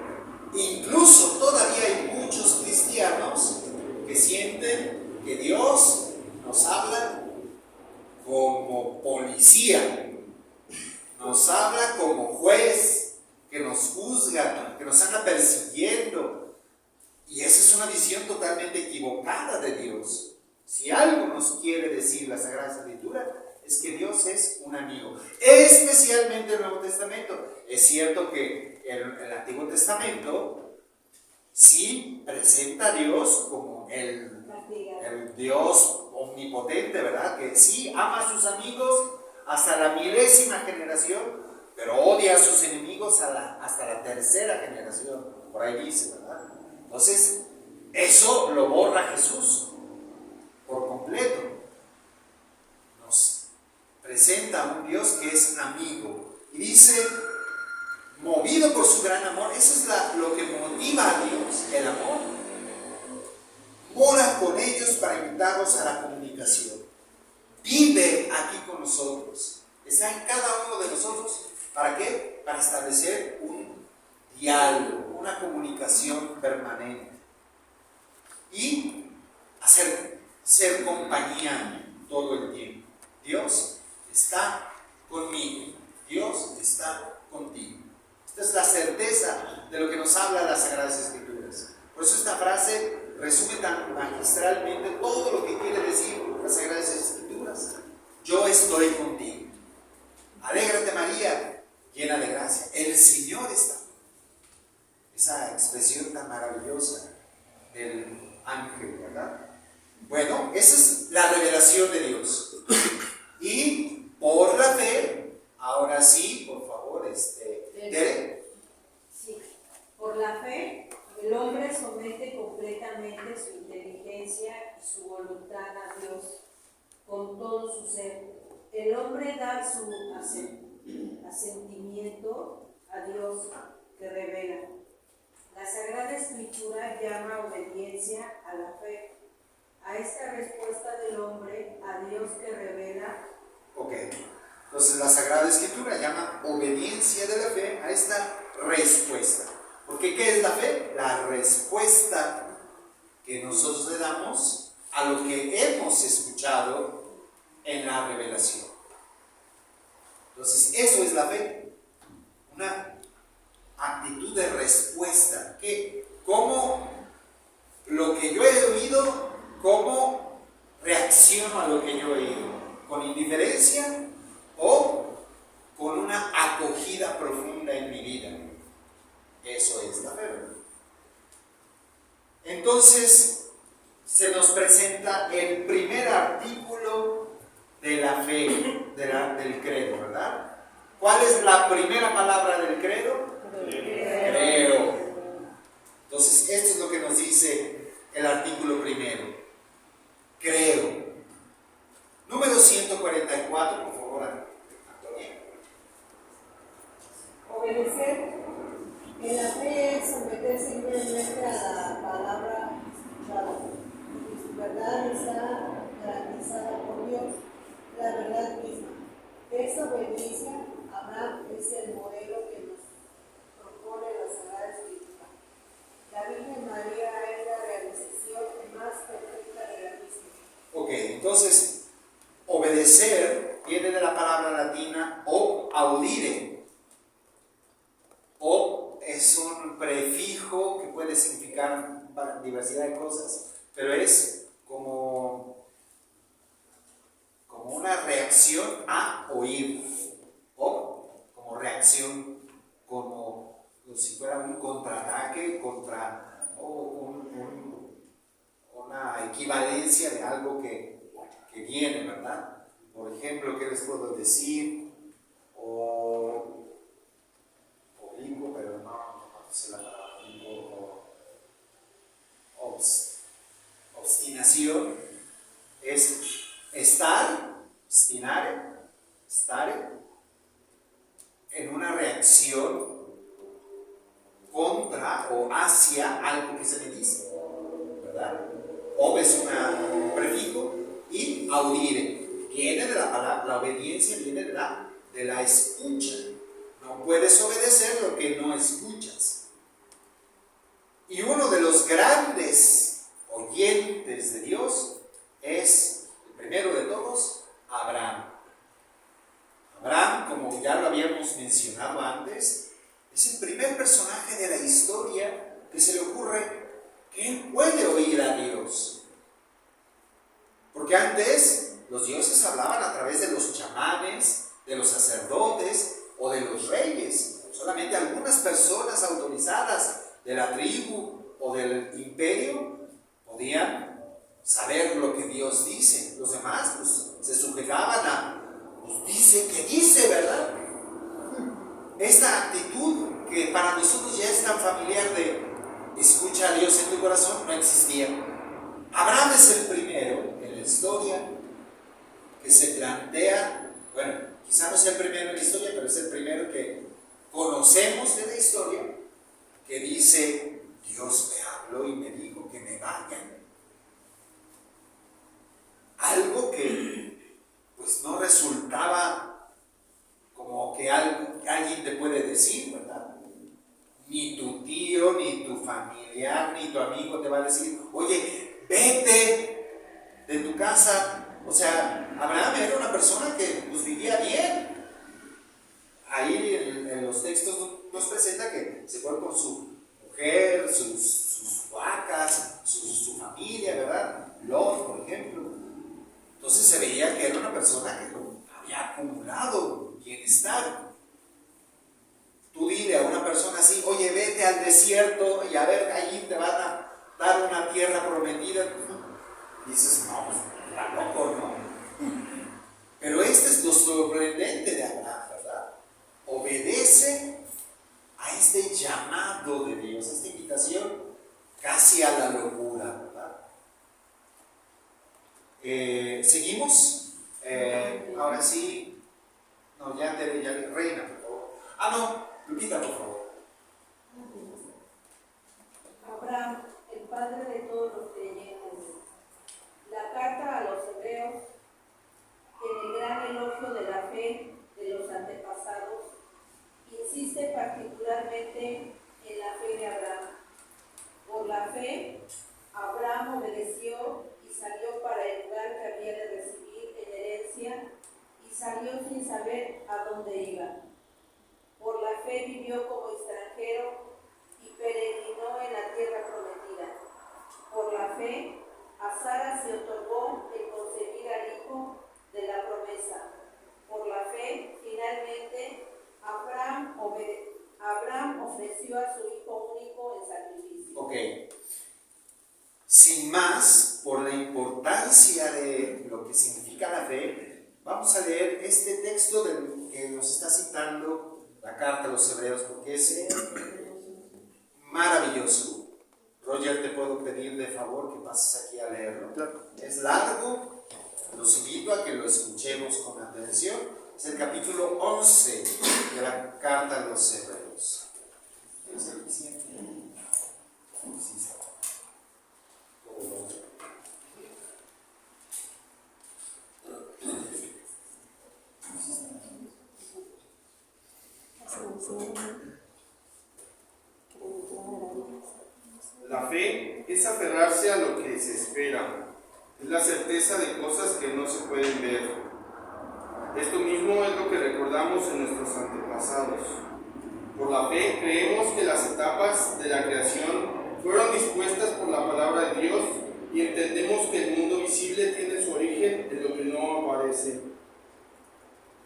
S1: incluso todavía hay muchos cristianos que sienten que Dios nos habla como policía, nos habla como juez, que nos juzga, que nos anda persiguiendo. Y esa es una visión totalmente equivocada de Dios. Si algo nos quiere decir la Sagrada Escritura, es que Dios es un amigo, especialmente el Nuevo Testamento. Es cierto que el Antiguo Testamento sí presenta a Dios como el Dios omnipotente, ¿verdad? Que sí ama a sus amigos hasta la 1000ª generación, pero odia a sus enemigos hasta la 3ª generación. Por ahí dice, ¿verdad? Entonces, eso lo borra Jesús por completo. Nos presenta a un Dios que es amigo. Y dice, movido por su gran amor. Eso es lo que motiva a Dios, el amor. Mora con ellos para invitarlos a la comunicación. Vive aquí con nosotros. Está en cada uno de nosotros. ¿Para qué? Para establecer un diálogo, una comunicación permanente. Y ser compañía todo el tiempo. Dios está conmigo. Dios está contigo. Esta es la certeza de lo que nos habla las Sagradas Escrituras. Por eso esta frase resume tan magistralmente todo lo que quiere decir las Sagradas Escrituras. Yo estoy contigo. Alégrate, María, llena de gracia. El Señor está. Esa expresión tan maravillosa del ángel, ¿verdad? Bueno, esa es la revelación de Dios. Y por la fe, ahora sí, por favor, Tere.
S10: Sí, por la fe, el hombre somete completamente su inteligencia y su voluntad a Dios con todo su ser. El hombre da su asentimiento a Dios que revela. La Sagrada Escritura llama obediencia a la fe, a esta respuesta del hombre a Dios que revela.
S1: Ok, entonces la Sagrada Escritura llama obediencia de la fe a esta respuesta. Porque ¿qué es la fe? La respuesta que nosotros le damos a lo que hemos escuchado en la revelación. Entonces, eso es la fe. Una actitud de respuesta. ¿Cómo lo que yo he oído, cómo reacciono a lo que yo he oído? ¿Con indiferencia o con una acogida profunda en mi vida? Eso es la fe. Entonces, se nos presenta el primer artículo de la fe, del credo, ¿verdad? ¿Cuál es la primera palabra del credo? Creo. Entonces, esto es lo que nos dice el artículo primero. Creo. Número 144, por favor, Antonia.
S9: Obedecer. En la fe es someterse simplemente a la palabra escuchada. Y su verdad está garantizada por Dios, la verdad misma. Esta obediencia, Abraham es el modelo que nos propone la Sagrada Escritura. La Virgen María es la realización más perfecta de la misma.
S1: Ok, entonces, obedecer viene de la palabra latina audire. O es un prefijo que puede significar diversidad de cosas, pero es como una reacción a oír, o como reacción, como si fuera un contraataque contra una equivalencia de algo que viene, ¿verdad? Por ejemplo, ¿qué les puedo decir? Oblicuo, pero no sé la palabra, obstinación es estar en una reacción contra o hacia algo que se me dice, ¿verdad? Ob es un prefijo y audire viene de la palabra, la obediencia viene de la escucha. No puedes obedecer lo que no escuchas. Y uno de los grandes oyentes de Dios es, el primero de todos, Abraham. Abraham, como ya lo habíamos mencionado antes, es el primer personaje de la historia que se le ocurre que él puede oír a Dios. Porque antes los dioses hablaban a través de los chamanes, de los sacerdotes o de los reyes. Solamente algunas personas autorizadas de la tribu o del imperio podían saber lo que Dios dice. Los demás pues, se sujetaban a, pues dice que dice, ¿verdad? Esta actitud que para nosotros ya es tan familiar de escucha a Dios en tu corazón no existía. Abraham es el primero en la historia que se plantea, bueno, quizá no sea el primero en la historia, pero es el primero que conocemos de la historia, que dice, Dios me habló y me dijo que me vaya. Algo que pues no resultaba como que alguien te puede decir, ¿verdad? Ni tu tío, ni tu familiar, ni tu amigo te va a decir, oye, vete de tu casa. O sea, Abraham era una persona que pues, vivía bien. Ahí en los textos nos presenta que se fue con su mujer, sus vacas, su familia, ¿verdad? Lot, por ejemplo. Entonces se veía que era una persona que había acumulado bienestar. Tú dile a una persona así, oye, vete al desierto y a ver, allí te van a dar una tierra prometida. Y dices, no, pues está loco, ¿no? Pero este es lo sorprendente de Abraham, ¿verdad? Obedece a este llamado de Dios, a esta invitación casi a la locura, ¿verdad? ¿Seguimos? Ahora sí. No, ya Reina, por favor. No, Lupita, por favor.
S4: Abraham, el padre de todos los creyentes. La carta a los hebreos, en el gran elogio de la fe de los antepasados, insiste particularmente en la fe de Abraham. Por la fe, Abraham obedeció y salió para el lugar que había de recibir en herencia y salió sin saber a dónde iba. Por la fe vivió como extranjero y peregrinó en la tierra prometida. Por la fe, a Sara se otorgó el concebir al hijo de la promesa. Por la fe, finalmente, Abraham ofreció a su hijo único en sacrificio.
S1: Ok. Sin más, por la importancia de lo que significa la fe, vamos a leer este texto que nos está citando la carta a los hebreos, porque es maravilloso. Roger, te puedo pedir de favor que pases aquí a leerlo. Es largo, los invito a que lo escuchemos con atención. Es el capítulo 11 de la carta a los hebreos. ¿Es suficiente? Sí.
S6: La fe es aferrarse a lo que se espera, es la certeza de cosas que no se pueden ver. Esto mismo es lo que recordamos en nuestros antepasados. Por la fe creemos que las etapas de la creación fueron dispuestas por la palabra de Dios y entendemos que el mundo visible tiene su origen en lo que no aparece.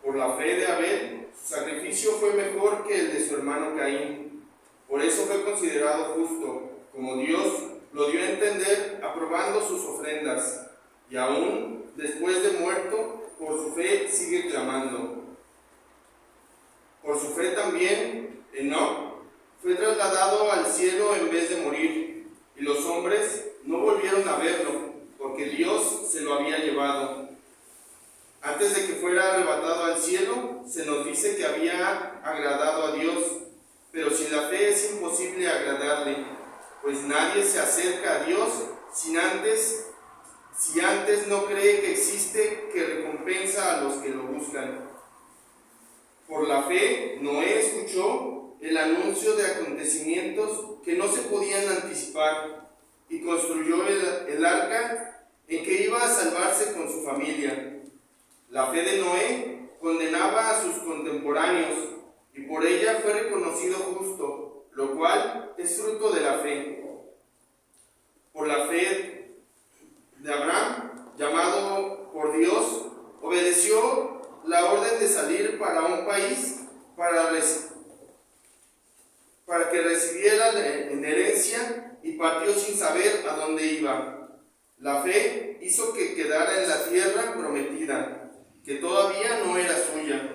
S6: Por la fe de Abel, su sacrificio fue mejor que el de su hermano Caín. Por eso fue considerado justo, como Dios lo dio a entender aprobando sus ofrendas, y aún después de muerto, por su fe sigue clamando. Por su fe también, Enoc fue trasladado al cielo en vez de morir, y los hombres no volvieron a verlo, porque Dios se lo había llevado. Antes de que fuera arrebatado al cielo, se nos dice que había agradado a Dios, pero sin la fe es imposible agradarle, pues nadie se acerca a Dios si antes no cree que existe, que recompensa a los que lo buscan. Por la fe, Noé escuchó el anuncio de acontecimientos que no se podían anticipar y construyó el arca en que iba a salvarse con su familia. La fe de Noé condenaba a sus contemporáneos y por ella fue reconocido justo, lo cual es fruto de la fe. Por la fe de Abraham, llamado Dios, obedeció la orden de salir para un país para que recibiera en herencia y partió sin saber a dónde iba. La fe hizo que quedara en la tierra prometida, que todavía no era suya.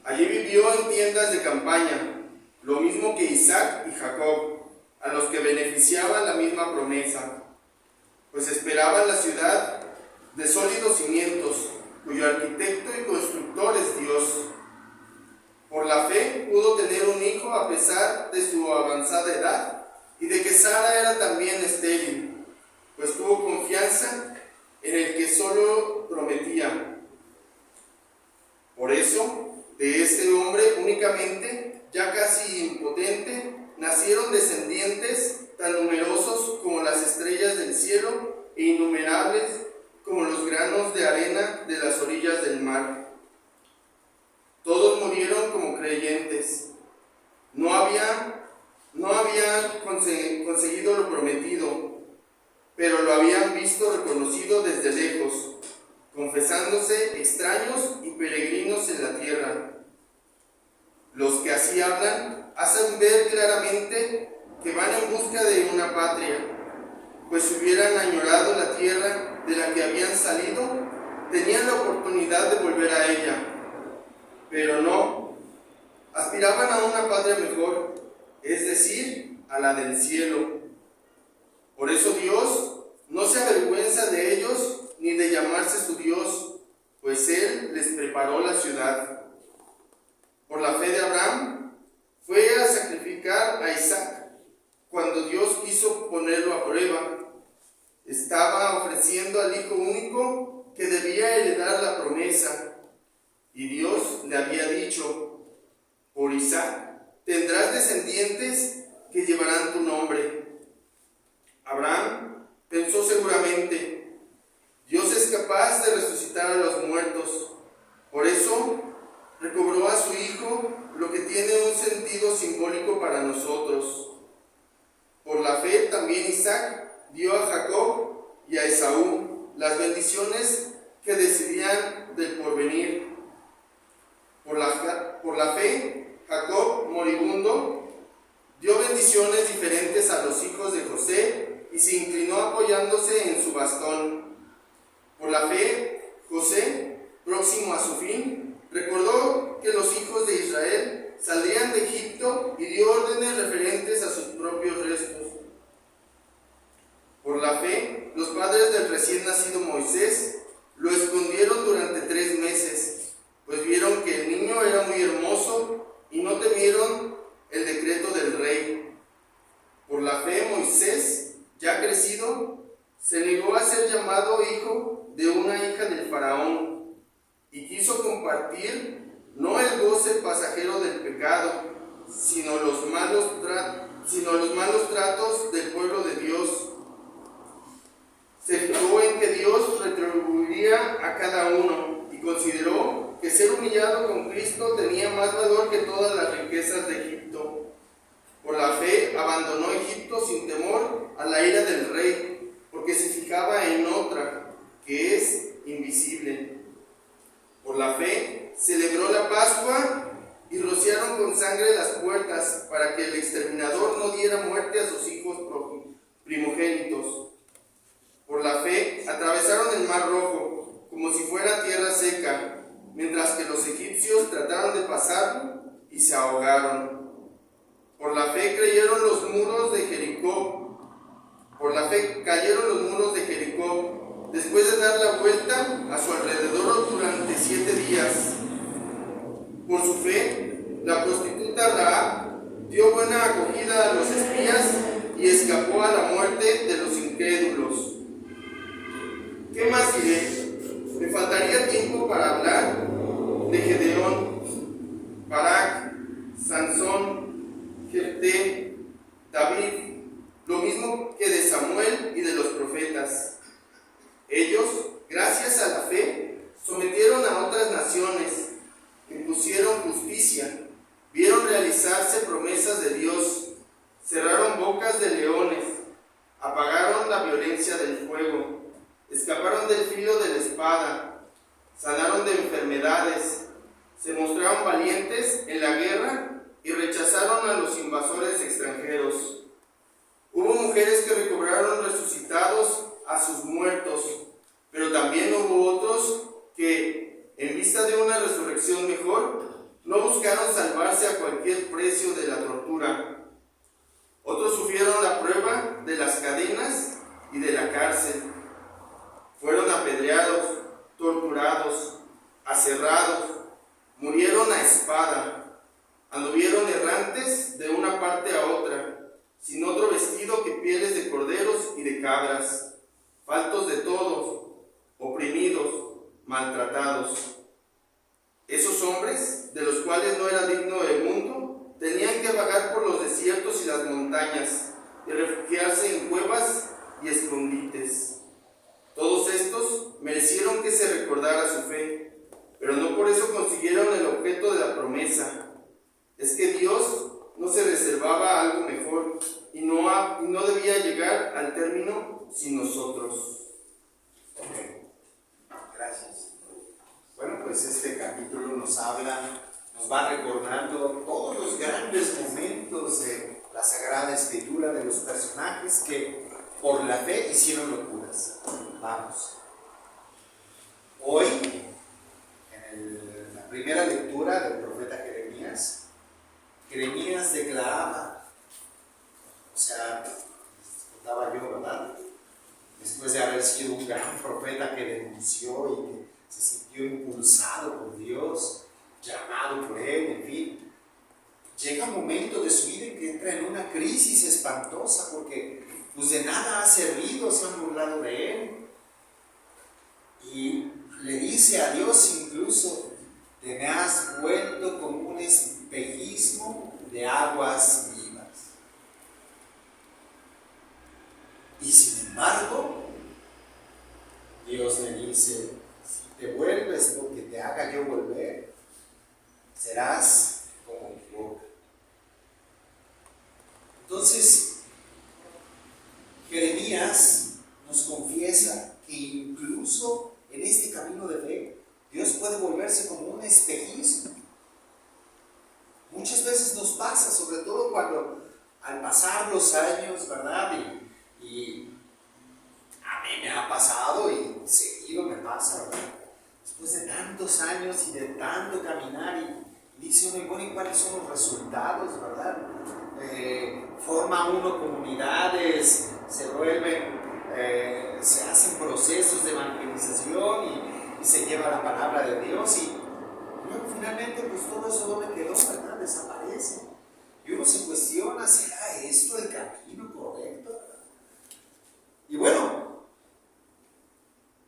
S6: Allí vivió en tiendas de campaña, lo mismo que Isaac y Jacob, a los que beneficiaba la misma promesa, pues esperaban la ciudad de sólidos cimientos, cuyo arquitecto y constructor es Dios. Por la fe pudo tener un hijo a pesar de su avanzada edad y de que Sara era también estéril, pues tuvo confianza en el que solo prometía. Por eso, de este hombre únicamente, ya casi impotente, nacieron descendientes tan numerosos como las estrellas del cielo e innumerables como los granos de arena de las orillas del mar. Todos murieron como creyentes. No habían conseguido lo prometido, pero lo habían visto reconocido desde lejos, confesándose extraños y peregrinos en la tierra. Los que así hablan hacen ver claramente que van en busca de una patria, pues si hubieran añorado la tierra de la que habían salido, tenían la oportunidad de volver a ella. Pero no, aspiraban a una patria mejor, es decir, a la del cielo. Por eso Dios no se avergüenza de ellos ni de llamarse su Dios, pues Él les preparó la ciudad. Por la fe de Abraham, fue a sacrificar a Isaac cuando Dios quiso ponerlo a prueba. Estaba ofreciendo al hijo único que debía heredar la promesa. Y Dios le había dicho: por Isaac tendrás descendientes que llevarán tu nombre. Abraham pensó seguramente: Dios es capaz de resucitar a los muertos. Por eso recobró a su hijo, lo que tiene un sentido simbólico para nosotros. Por la fe también Isaac dio a Jacob y a Esaú las bendiciones que decidían del porvenir. Por la fe, Jacob, moribundo, dio bendiciones diferentes a los hijos de José y se inclinó apoyándose en su bastón. Por la fe, José, próximo a su fin, recordó que los hijos de Israel salían de Egipto y dio órdenes referentes a sus propios restos. Por la fe, los padres del recién nacido Moisés lo escondieron durante 3 meses, pues vieron que el niño era muy hermoso y no temieron el decreto del rey. Por la fe, Moisés, ya crecido, se negó a ser llamado hijo de una hija del faraón y quiso compartir no el goce pasajero del pecado, sino los malos tratos del pueblo de Dios. Se fijó en que Dios retribuiría a cada uno y consideró que ser humillado con Cristo tenía más valor que todas las riquezas de Egipto. Por la fe abandonó Egipto sin temor a la ira del rey, porque se fijaba en otra, que es invisible. Por la fe celebró la Pascua y rociaron con sangre las puertas para que el exterminador no diera muerte a sus hijos primogénitos. Por la fe atravesaron el Mar Rojo como si fuera tierra seca, mientras que los egipcios trataron de pasarlo y se ahogaron. Por la fe cayeron los muros de Jericó, después de dar la vuelta a su alrededor durante 7 días. Por su fe, la prostituta Rahab dio buena acogida a los espías y escapó a la muerte de los incrédulos. ¿Qué más diré? Me faltaría tiempo para hablar de Gedeón, Barak, Sansón, Jefté, David, lo mismo que de Samuel y de los profetas. Ellos, gracias a la fe, sometieron a otras naciones, impusieron justicia, vieron realizarse promesas de Dios, cerraron bocas de leones, apagaron la violencia del fuego, escaparon del filo de la espada, sanaron de enfermedades, se mostraron valientes en la guerra y rechazaron a los invasores extranjeros. Hubo mujeres que recobraron resucitados a sus muertos, pero también hubo otros que, en vista de una resurrección mejor, no buscaron salvarse a cualquier precio de la tortura. Otros sufrieron la prueba de las cadenas y de la cárcel. Fueron apedreados, torturados, aserrados, murieron a espada, anduvieron errantes de una parte a otra, sin otro vestido que pieles de corderos y de cabras, faltos de todos, oprimidos, maltratados. Esos hombres, de los cuales no era digno el mundo, tenían que vagar por los desiertos y las montañas, y refugiarse en cuevas y escondites. Todos estos merecieron que se recordara su fe, pero no por eso consiguieron el objeto de la promesa. Es que Dios no se reservaba algo mejor y no debía llegar al término sin nosotros.
S1: Gracias. Bueno, pues este capítulo nos va recordando todos los grandes momentos de la Sagrada Escritura, de los personajes que por la fe hicieron locuras. Vamos. Hoy, en la primera lectura del profeta Jeremías declaraba, o sea, contaba yo, ¿verdad? Después de haber sido un gran profeta que denunció y que se sintió impulsado por Dios, llamado por Él, en fin, llega un momento de su vida en que entra en una crisis espantosa porque pues de nada ha servido, se han burlado de Él. Y le dice a Dios incluso, te me has vuelto como un espejismo de aguas vivas. Y sin embargo, Dios le dice, si te vuelves porque te haga yo volver, serás como mi boca. Entonces, Jeremías nos confiesa que incluso en este camino de fe, Dios puede volverse como un espejismo. Muchas veces nos pasa, sobre todo cuando al pasar los años, ¿verdad? Y a mí me ha pasado y seguido me pasa, ¿verdad? Después de tantos años y de tanto caminar y dice uno, bueno, ¿y cuáles son los resultados, verdad? Forma uno comunidades, se hacen procesos de evangelización y se lleva la palabra de Dios y luego finalmente pues todo eso donde quedó, ¿verdad? Desaparece. Y uno se cuestiona, ¿será esto el camino correcto? ¿Verdad? Y bueno,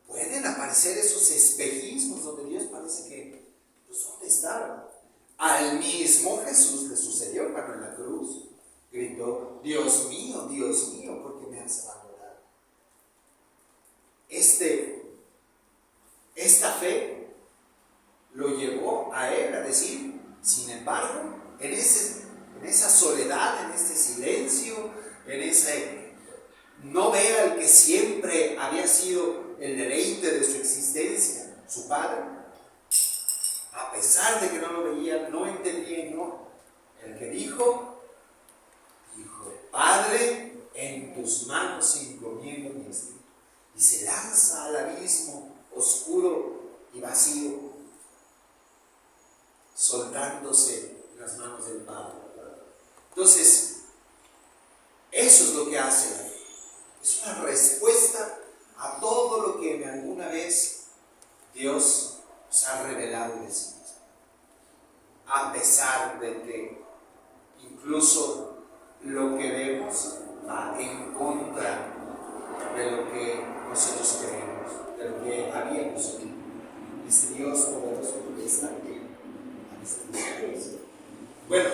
S1: pueden aparecer esos espejismos donde Dios parece que, pues ¿dónde está? ¿Verdad? Al mismo Jesús le sucedió cuando en la cruz gritó, Dios mío, ¿por qué me has abandonado? Esta fe lo llevó a él a decir, sin embargo, en esa soledad, en ese silencio, en ese no ver al que siempre había sido el deleite de su existencia, su padre, a pesar de que no lo veía, no entendía y no. El que dijo, Padre, en tus manos encomiendo mi espíritu. Y se lanza al abismo oscuro y vacío, soltándose en las manos del Padre. Entonces, eso es lo que hace la fe. Es una respuesta a todo lo que alguna vez Dios nos ha revelado de sí mismo. A pesar de que incluso lo que vemos va en contra de lo que nosotros creemos, de lo que habíamos oído. Ese Dios poderoso que está aquí a nuestra disposición. Bueno,